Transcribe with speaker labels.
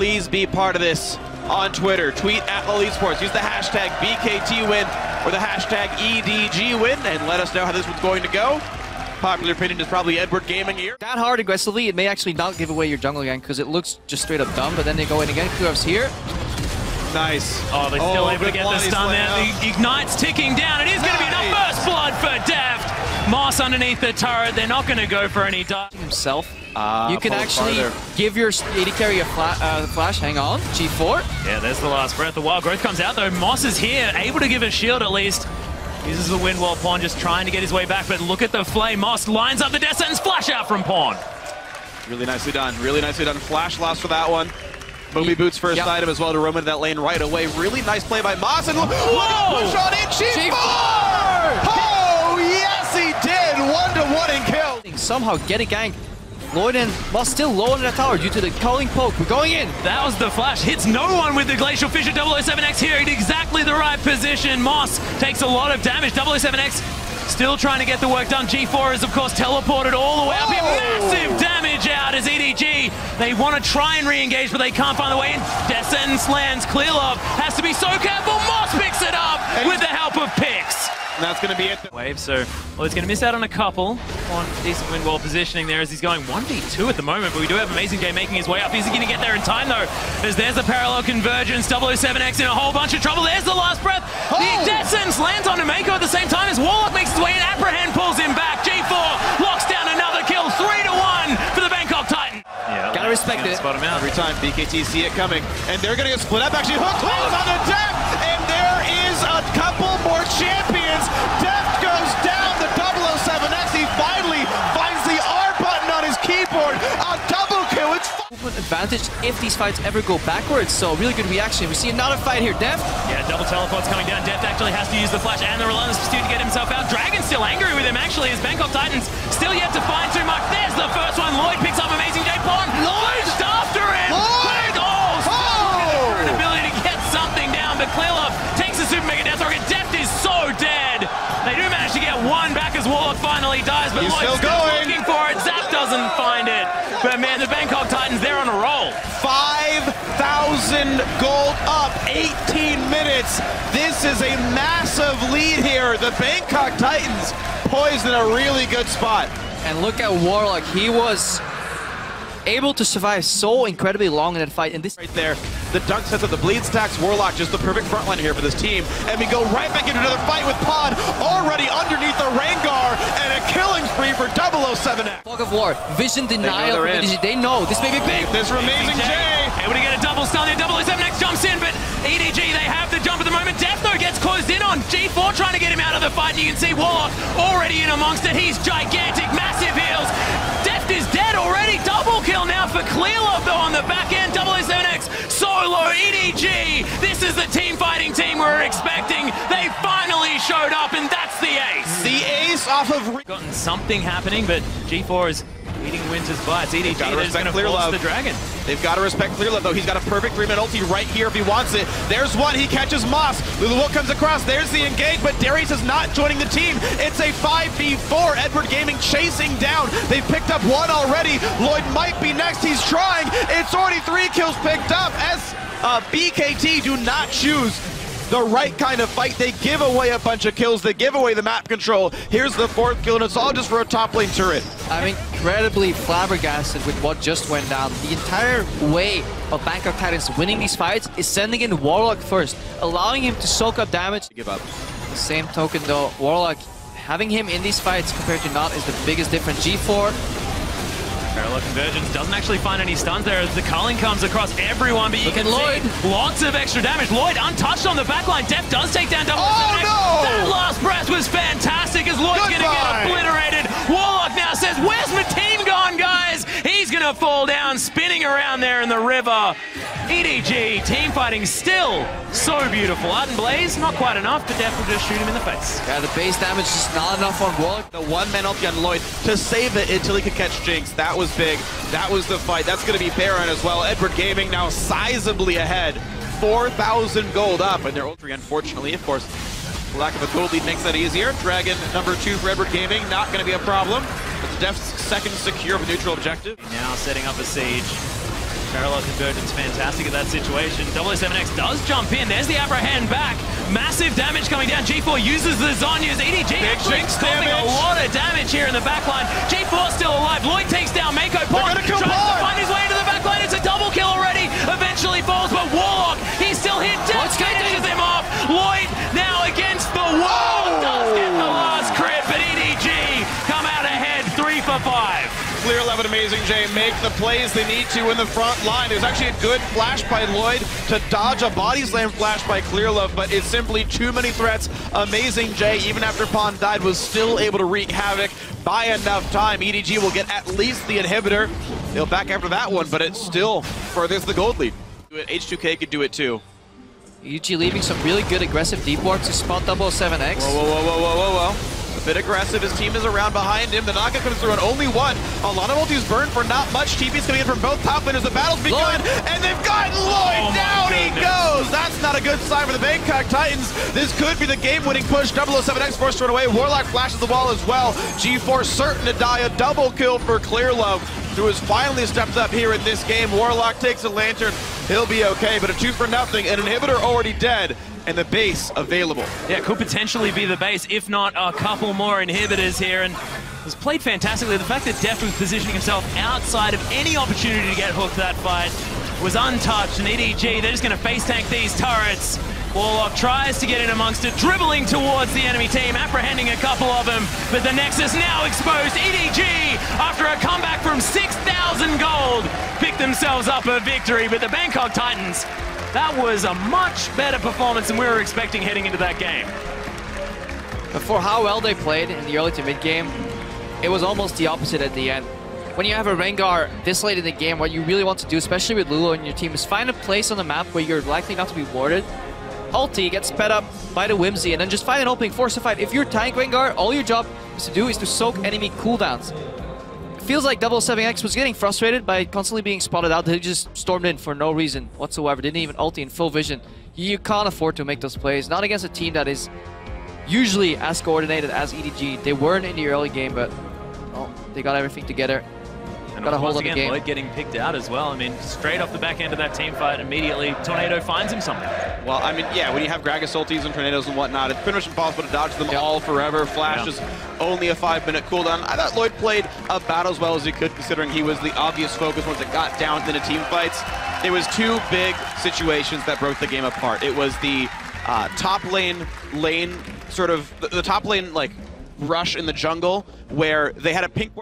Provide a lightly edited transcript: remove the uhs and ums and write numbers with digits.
Speaker 1: please be part of this on Twitter. Tweet at LoL Esports. Use the hashtag BKTWin or the hashtag EDGWin and let us know how this one's going to go. Popular opinion is probably Edward Gaming here.
Speaker 2: That hard aggressively, it may actually not give away your jungle again because it looks just straight up dumb, but then they go in again. Kurov's here.
Speaker 1: Nice.
Speaker 3: Oh, they're still able to get the stun there. The Ignite's ticking down. It is going to be enough first blood for Deft. Moss underneath the turret. They're not going to go for any dive.
Speaker 2: Himself. You can actually give your AD carry a flash. Hang on. G4.
Speaker 3: Yeah, there's the last breath. The Wild Growth comes out though. Moss is here, able to give a shield at least. Uses the wind wall. Pawn just trying to get his way back, but look at the flame. Moss lines up the death sentence. Flash out from Pawn.
Speaker 1: Really nicely done. Really nicely done. Flash loss for that one. Boomy Boots first item as well to roam into that lane right away. Really nice play by Moss. And look at push on in. G4! Oh, yes, he did. 1-to-1 and kill.
Speaker 2: Somehow get a gank. Lloyd and Moss still low on the tower due to the calling poke. We're going in.
Speaker 3: That was the flash. Hits no one with the Glacial Fissure. 007X here in exactly the right position. Moss takes a lot of damage. 007X still trying to get the work done. G4 is, of course, teleported all the way up here. Massive damage out as EDG. They want to try and re-engage, but they can't find the way in. Death Sentence lands. Clearlove has to be so careful. Moss picks it up with the help of Pix.
Speaker 1: And that's going to be it.
Speaker 3: Wave, so he's going to miss out on a couple. On decent wind wall positioning there as he's going 1v2 at the moment, but we do have Amazing J making his way up. Is he going to get there in time, though? As there's a parallel convergence. 007X in a whole bunch of trouble. There's the last breath. The Death Sentence lands on Mako at the same time as Warlock makes his way in. Apprehend pulls him back. G4 locks down another kill. 3-1 for the Bangkok Titan.
Speaker 2: Yeah, gotta respect it.
Speaker 3: Spot him out.
Speaker 1: Every time BKT see it coming. And they're going to get split up. Actually, Hook close on the Deft. And there is a couple more champions. Deft goes down the 007X. He finally finds the R button on his keyboard. A double kill. It's
Speaker 2: movement advantage if these fights ever go backwards. So really good reaction. We see another fight here. Deft.
Speaker 3: Yeah, double teleports coming down. Deft actually has to use the flash and the relentless pursuit to get himself out. Dragon's still angry with him actually as Bangkok Titans still yet to find too much. There's the first one. Lloyd picks up Amazing J. Pawn. Lloyd's after him. Lloyd! Oh! An ability to get something down, but Clearlove takes the Super Mega Death Rocket. Deft is so dead. They do manage to get one back as Warlock finally dies, but Lloyd's still looking for it. Zap doesn't find it. But man, the Bangkok Titans, they're on a roll.
Speaker 1: 5,000 gold up, 18 minutes. This is a massive lead here. The Bangkok Titans poised in a really good spot.
Speaker 2: And look at Warlock. He was able to survive so incredibly long in that fight. And this
Speaker 1: right there, the dunk sets up the bleed stacks. Warlock just the perfect frontline here for this team. And we go right back into another fight with Pod already underneath the Rengar and a killing spree for 007X.
Speaker 2: Fog of War, vision denial. They know this may be big.
Speaker 1: This Amazing J.
Speaker 3: Able to get a double stun there. 007X jumps in, but EDG, they have the jump at the moment. Death though gets closed in on. G4 trying to get him out of the fight. And you can see Warlock already in amongst it. He's gigantic, massive heals. Deft is dead already. Double kill now for Clearlove though on the back end. 007X solo EDG. This is the team fighting team we're expecting. They finally showed up, and that's the ace.
Speaker 1: The ace off of...
Speaker 3: Gotten something happening, but G4 is eating Winter's bites. EDG is going to force the dragon.
Speaker 1: They've got to respect Clearlove, though. He's got a perfect 3-minute ulti right here if he wants it. There's one. He catches Moss. Lulu comes across. There's the engage, but Darius is not joining the team. It's a 5v4. Edward Gaming chasing down. They've picked up one already. Lloyd might be next. He's trying. It's already 3 kills picked up as BKT do not choose the right kind of fight. They give away a bunch of kills. They give away the map control. Here's the 4th kill, and it's all just for a top lane turret.
Speaker 2: I'm incredibly flabbergasted with what just went down. The entire way of Bangkok Titans winning these fights is sending in Warlock first, allowing him to soak up damage.
Speaker 1: Give up.
Speaker 2: The same token though, Warlock, having him in these fights compared to not is the biggest difference. G4.
Speaker 3: Parallel convergence doesn't actually find any stuns there as the culling comes across everyone, but you can see lots of extra damage. Lloyd untouched on the backline. Deft does take down 007X.
Speaker 1: Oh, no!
Speaker 3: That last breath was fantastic as Lloyd's going to get obliterated. Warlock now says, where's my team gone, guys? He's going to fall down, spinning around there in the river. EDG, team fighting still so beautiful. Art and Blaze, not quite enough, but Deft will just shoot him in the face.
Speaker 2: Yeah, the base damage is not enough on Warlock.
Speaker 1: The 1-man ulti on Lloyd to save it until he could catch Jinx. That was big. That was the fight. That's going to be Baron as well. Edward Gaming now sizably ahead. 4,000 gold up, and their ulti, unfortunately, of course, lack of a gold lead makes that easier. Dragon number 2 for Edward Gaming, not going to be a problem. But Deft's second secure of a neutral objective.
Speaker 3: Now setting up a siege. Parallel convergence, fantastic at that situation. 007X does jump in. There's the apprehend back. Massive damage coming down. G4 uses the Zonyas. EDG actually causing a lot of damage here in the backline. G4 still alive. Lloyd takes down Mako. Pawn tries to find his way into the backline. It's a double kill already. Eventually falls, but Warlock, he's still hit. Death finishes him off. Lloyd now against the wall. Does get the last crit, but EDG come out ahead 3 for 5.
Speaker 1: Clear 11 Amazing J make the plays they need to in the front line. There's actually a good flash by Lloyd to dodge a body slam flash by Clearlove, but it's simply too many threats. Amazing J, even after Pond died, was still able to wreak havoc by enough time. EDG will get at least the inhibitor. He'll back after that one, but it still furthers the gold lead. H2K could do it too.
Speaker 2: EDG leaving some really good aggressive deep wards to spot 007X.
Speaker 1: Whoa. A bit aggressive, his team is around behind him. The knockup comes through on only one. A lot of ultis burned for not much. TP's coming in from both top laners. The battle's begun, and they've gotten Lloyd. Down he goes. That's not a good sign for the Bangkok Titans. This could be the game-winning push. 007X forced to run away. Warlock flashes the wall as well. G4 certain to die. A double kill for Clearlove, who has finally stepped up here in this game. Warlock takes a lantern. He'll be okay, but a 2 for nothing. An inhibitor already dead, and the base available.
Speaker 3: Yeah, could potentially be the base, if not a couple more inhibitors here, and was played fantastically. The fact that Def was positioning himself outside of any opportunity to get hooked that fight was untouched, and EDG, they're just going to face tank these turrets. Warlock tries to get in amongst it, dribbling towards the enemy team, apprehending a couple of them, but the Nexus now exposed. EDG, after a comeback from 6,000 gold, picked themselves up a victory, but the Bangkok Titans, that was a much better performance than we were expecting heading into that game.
Speaker 2: But for how well they played in the early to mid game, it was almost the opposite at the end. When you have a Rengar this late in the game, what you really want to do, especially with Lulu and your team, is find a place on the map where you're likely not to be warded. Ulti, get sped up by the Whimsy, and then just find an opening, force a fight. If you're tank Rengar, all your job is to soak enemy cooldowns. It feels like 007X was getting frustrated by constantly being spotted out. They just stormed in for no reason whatsoever. Didn't even ulti in full vision. You can't afford to make those plays. Not against a team that is usually as coordinated as EDG. They weren't in the early game, but well, they got everything together.
Speaker 3: And
Speaker 2: got a hold
Speaker 3: once
Speaker 2: of the
Speaker 3: again,
Speaker 2: game.
Speaker 3: Lloyd getting picked out as well. I mean, straight off the back end of that team fight, immediately Tornado finds him something.
Speaker 1: Well, I mean, yeah, when you have Gragas ultis and Tornadoes and whatnot, it's pretty much impossible to dodge them all forever. Flash is only a 5-minute cooldown. I thought Lloyd played about as well as he could, considering he was the obvious focus once it got down into team fights. There was 2 big situations that broke the game apart. It was the top lane sort of, the top lane, like, rush in the jungle, where they had a pink